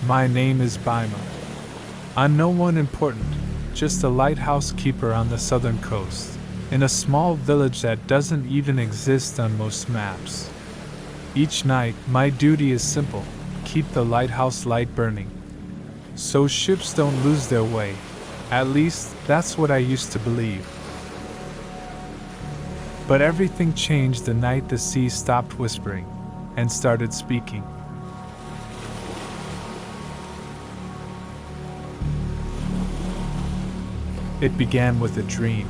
My name is Baima. I'm no one important, just a lighthouse keeper on the southern coast, in a small village that doesn't even exist on most maps. Each night, my duty is simple: keep the lighthouse light burning, so ships don't lose their way. At least, that's what I used to believe. But everything changed the night the sea stopped whispering and started speaking. It began with a dream.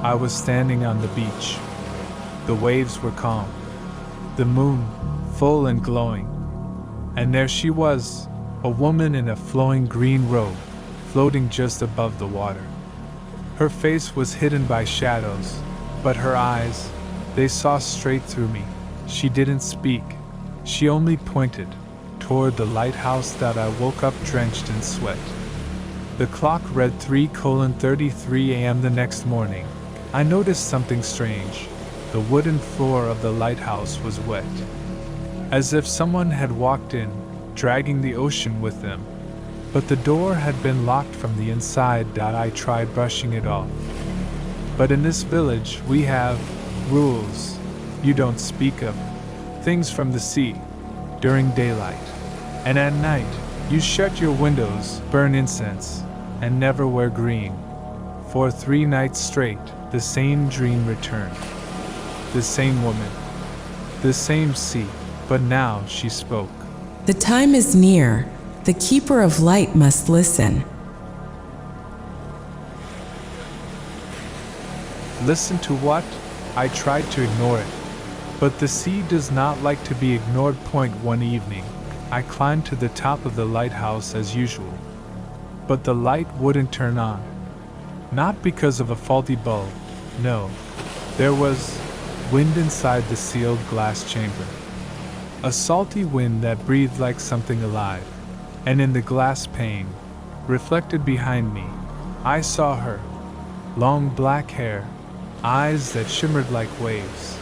I was standing on the beach. The waves were calm, the moon full and glowing, and there she was, a woman in a flowing green robe, floating just above the water. Her face was hidden by shadows, but her eyes, they saw straight through me. She didn't speak. She only pointed toward the lighthouse that I woke up drenched in sweat. The clock read 3:33 a.m. the next morning. I noticed something strange. The wooden floor of the lighthouse was wet, as if someone had walked in, dragging the ocean with them. But the door had been locked from the inside. I tried brushing it off. But in this village, we have rules. You don't speak of things from the sea during daylight. And at night, you shut your windows, burn incense, and never wear green. For 3 nights straight, the same dream returned. The same woman, the same sea, but now she spoke. The time is near. The keeper of light must listen. Listen to what? I tried to ignore it. But the sea does not like to be ignored. One evening, I climbed to the top of the lighthouse as usual. But the light wouldn't turn on. Not because of a faulty bulb, no. There was wind inside the sealed glass chamber. A salty wind that breathed like something alive. And in the glass pane, reflected behind me, I saw her. Long black hair, eyes that shimmered like waves.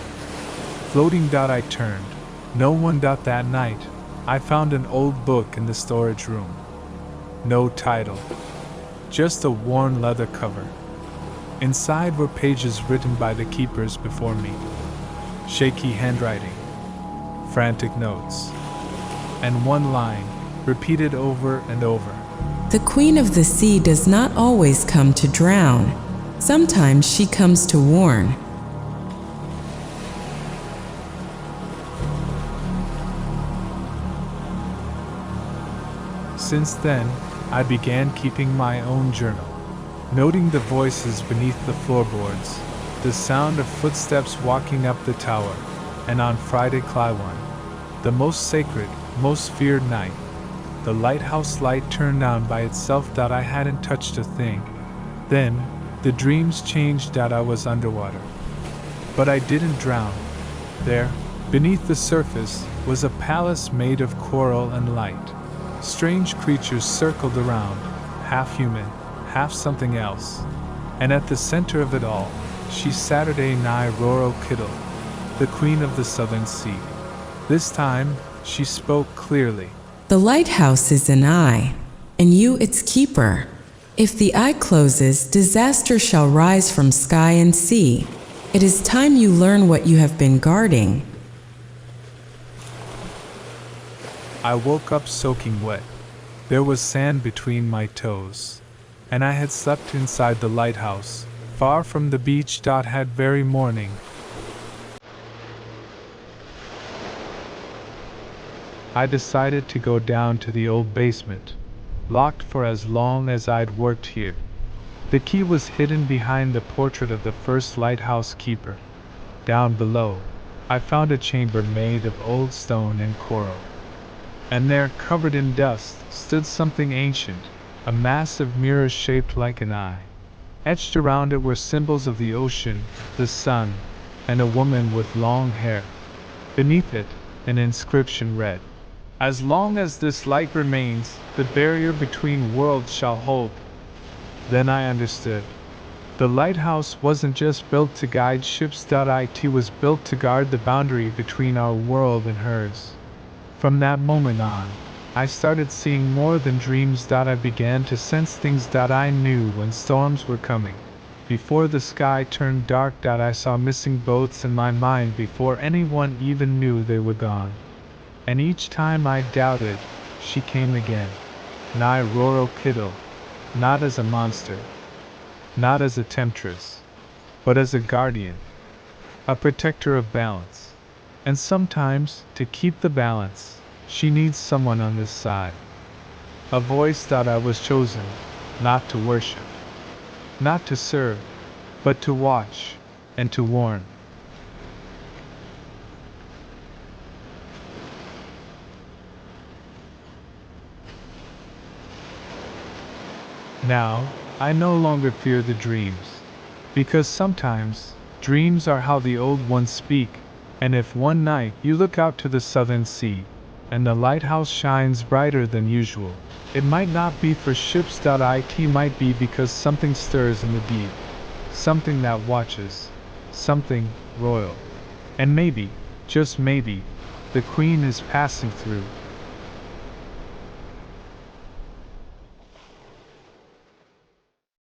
Floating. I turned. No one. That night, I found an old book in the storage room. No title, just a worn leather cover. Inside were pages written by the keepers before me. Shaky handwriting, frantic notes, and one line, repeated over and over. The queen of the sea does not always come to drown. Sometimes she comes to warn. Since then, I began keeping my own journal, noting the voices beneath the floorboards, the sound of footsteps walking up the tower, and on Friday Kliwon, the most sacred, most feared night, the lighthouse light turned on by itself. I hadn't touched a thing. Then, the dreams changed. I was underwater. But I didn't drown. There, beneath the surface, was a palace made of coral and light. Strange creatures circled around, half human, half something else. And at the center of it all, she sat Nyi Roro Kidul, the queen of the southern sea. This time, she spoke clearly. The lighthouse is an eye, and you its keeper. If the eye closes, disaster shall rise from sky and sea. It is time you learn what you have been guarding. I woke up soaking wet. There was sand between my toes. And I had slept inside the lighthouse, far from the beach. That very morning, I decided to go down to the old basement, locked for as long as I'd worked here. The key was hidden behind the portrait of the first lighthouse keeper. Down below, I found a chamber made of old stone and coral. And there, covered in dust, stood something ancient, a massive mirror shaped like an eye. Etched around it were symbols of the ocean, the sun, and a woman with long hair. Beneath it, an inscription read, "As long as this light remains, the barrier between worlds shall hold." Then I understood. The lighthouse wasn't just built to guide ships. It was built to guard the boundary between our world and hers. From that moment on, I started seeing more than dreams. I began to sense things. I knew when storms were coming. Before the sky turned dark. I saw missing boats in my mind before anyone even knew they were gone. And each time I doubted, she came again. Nyi Roro Kidul, not as a monster, not as a temptress, but as a guardian, a protector of balance. And sometimes, to keep the balance, she needs someone on this side. A voice. I was chosen, not to worship, not to serve, but to watch, and to warn. Now, I no longer fear the dreams. Because sometimes, dreams are how the old ones speak, and if one night you look out to the southern sea, and the lighthouse shines brighter than usual, it might not be for ships. It might be because something stirs in the deep, something that watches, something royal. And maybe, just maybe, the Queen is passing through.